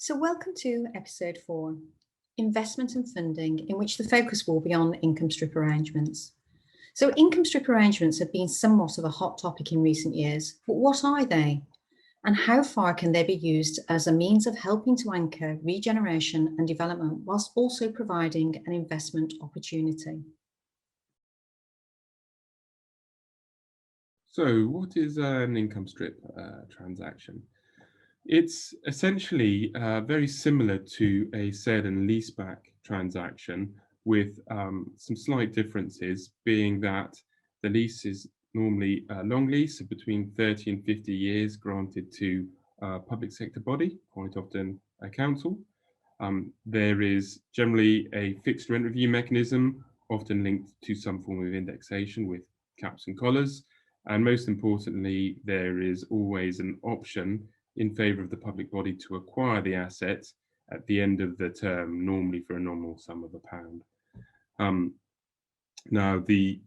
So welcome to episode 4, investment and funding, in which the focus will be on income strip arrangements. So income strip arrangements have been somewhat of a hot topic in recent years, but what are they? And how far can they be used as a means of helping to anchor regeneration and development whilst also providing an investment opportunity? So what is an income strip transaction? It's essentially very similar to a sale and leaseback transaction with some slight differences, being that the lease is normally a long lease of between 30 and 50 years granted to a public sector body, quite often a council. There is generally a fixed rent review mechanism, often linked to some form of indexation with caps and collars. And most importantly, there is always an option in favour of the public body to acquire the asset at the end of the term, normally for a nominal sum of £1. Now, the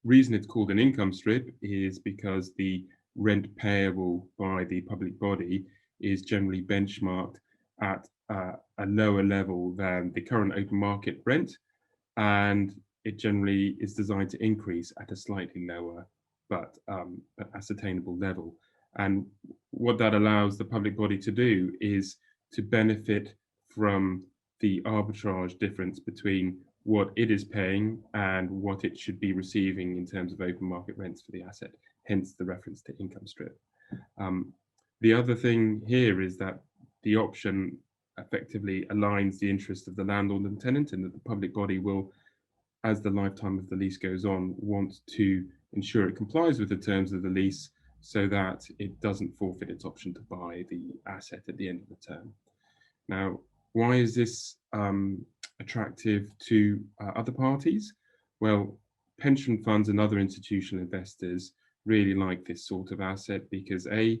reason it's called an income strip is because the rent payable by the public body is generally benchmarked at a lower level than the current open market rent, and it generally is designed to increase at a slightly lower but ascertainable level. And what that allows the public body to do is to benefit from the arbitrage difference between what it is paying and what it should be receiving in terms of open market rents for the asset, hence the reference to income strip. The other thing here is that the option effectively aligns the interest of the landlord and tenant, and that the public body will, as the lifetime of the lease goes on, want to ensure it complies with the terms of the lease so that it doesn't forfeit its option to buy the asset at the end of the term. Now, why is this attractive to other parties? Well, pension funds and other institutional investors really like this sort of asset because A,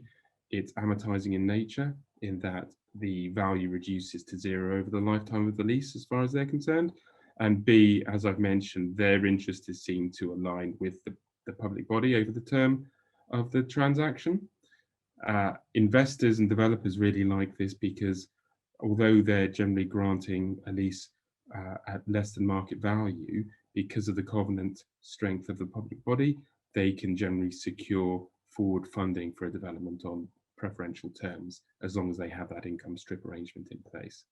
it's amortizing in nature, in that the value reduces to zero over the lifetime of the lease as far as they're concerned. And B, as I've mentioned, their interest is seen to align with the public body over the term of the transaction. Investors and developers really like this because although they're generally granting a lease at less than market value, because of the covenant strength of the public body, they can generally secure forward funding for a development on preferential terms, as long as they have that income strip arrangement in place.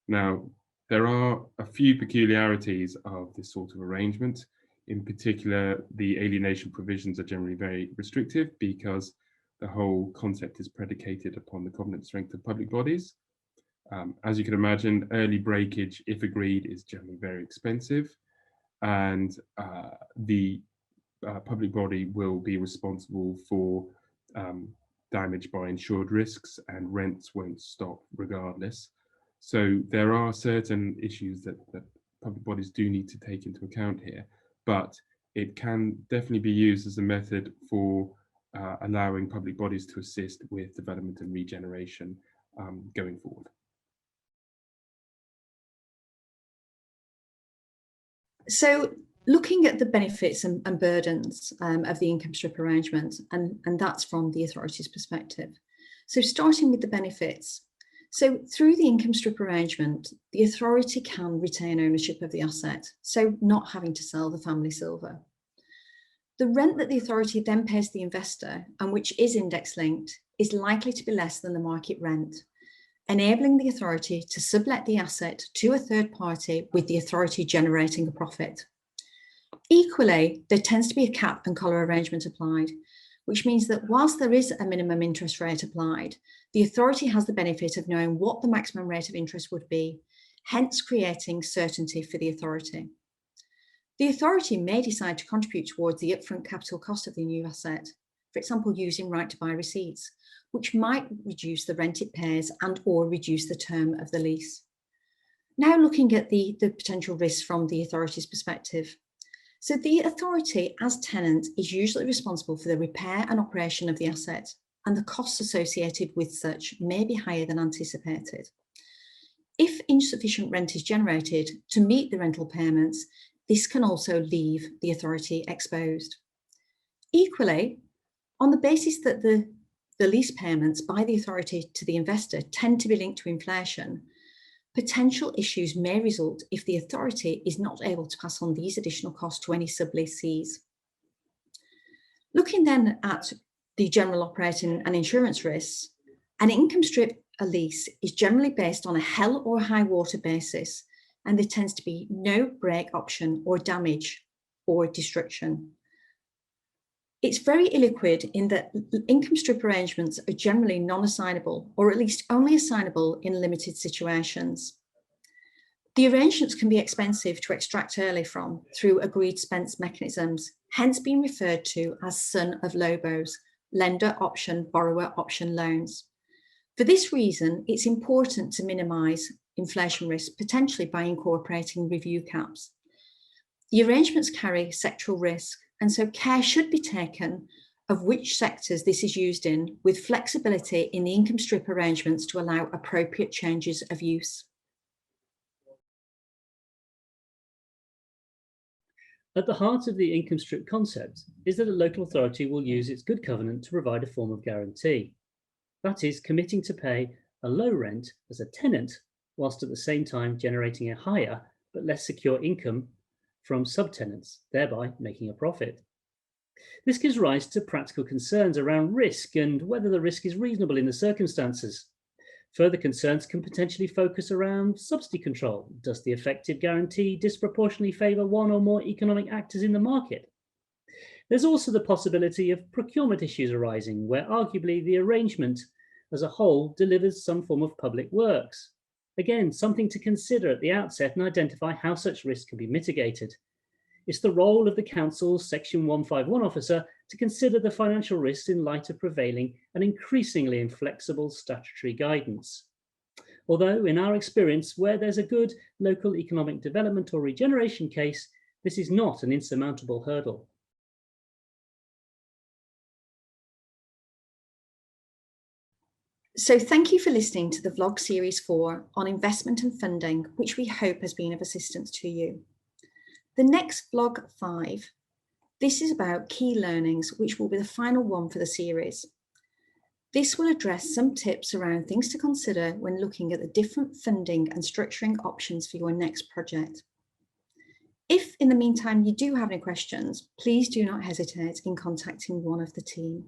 Now, there are a few peculiarities of this sort of arrangement. In particular, the alienation provisions are generally very restrictive because the whole concept is predicated upon the covenant strength of public bodies. As you can imagine, early breakage, if agreed, is generally very expensive, and the public body will be responsible for damage by insured risks, and rents won't stop regardless. So there are certain issues that public bodies do need to take into account here, but it can definitely be used as a method for allowing public bodies to assist with development and regeneration going forward. So looking at the benefits and burdens of the income strip arrangement, and that's from the authority's perspective. So starting with the benefits. So through the income strip arrangement, the authority can retain ownership of the asset, so not having to sell the family silver. The rent that the authority then pays the investor, and which is index linked, is likely to be less than the market rent, enabling the authority to sublet the asset to a third party, with the authority generating a profit. Equally, there tends to be a cap and collar arrangement applied, which means that whilst there is a minimum interest rate applied, the authority has the benefit of knowing what the maximum rate of interest would be, hence creating certainty for the authority. The authority may decide to contribute towards the upfront capital cost of the new asset, for example, using right to buy receipts, which might reduce the rent it pays and or reduce the term of the lease. Now looking at the potential risks from the authority's perspective. So the authority as tenant is usually responsible for the repair and operation of the asset, and the costs associated with such may be higher than anticipated. If insufficient rent is generated to meet the rental payments, this can also leave the authority exposed. Equally, on the basis that the the lease payments by the authority to the investor tend to be linked to inflation, potential issues may result if the authority is not able to pass on these additional costs to any subleasees. Looking then at the general operating and insurance risks, an income strip lease is generally based on a hell or high water basis, and there tends to be no break option or damage or destruction. It's very illiquid in that income strip arrangements are generally non-assignable, or at least only assignable in limited situations. The arrangements can be expensive to extract early from through agreed spends mechanisms, hence being referred to as son of LOBOs, lender option, borrower option loans. For this reason, it's important to minimise inflation risk, potentially by incorporating review caps. The arrangements carry sectoral risk, and so care should be taken of which sectors this is used in, with flexibility in the income strip arrangements to allow appropriate changes of use. At the heart of the income strip concept is that a local authority will use its good covenant to provide a form of guarantee. That is, committing to pay a low rent as a tenant, whilst at the same time generating a higher but less secure income from subtenants, thereby making a profit. This gives rise to practical concerns around risk and whether the risk is reasonable in the circumstances. Further concerns can potentially focus around subsidy control. Does the effective guarantee disproportionately favour one or more economic actors in the market? There's also the possibility of procurement issues arising, where arguably the arrangement as a whole delivers some form of public works. Again, something to consider at the outset and identify how such risk can be mitigated. It's the role of the Council's Section 151 officer to consider the financial risks in light of prevailing and increasingly inflexible statutory guidance. Although, in our experience, where there's a good local economic development or regeneration case, this is not an insurmountable hurdle. So thank you for listening to the vlog series 4 on investment and funding, which we hope has been of assistance to you. The next vlog 5, this is about key learnings, which will be the final one for the series. This will address some tips around things to consider when looking at the different funding and structuring options for your next project. If in the meantime you do have any questions, please do not hesitate in contacting one of the team.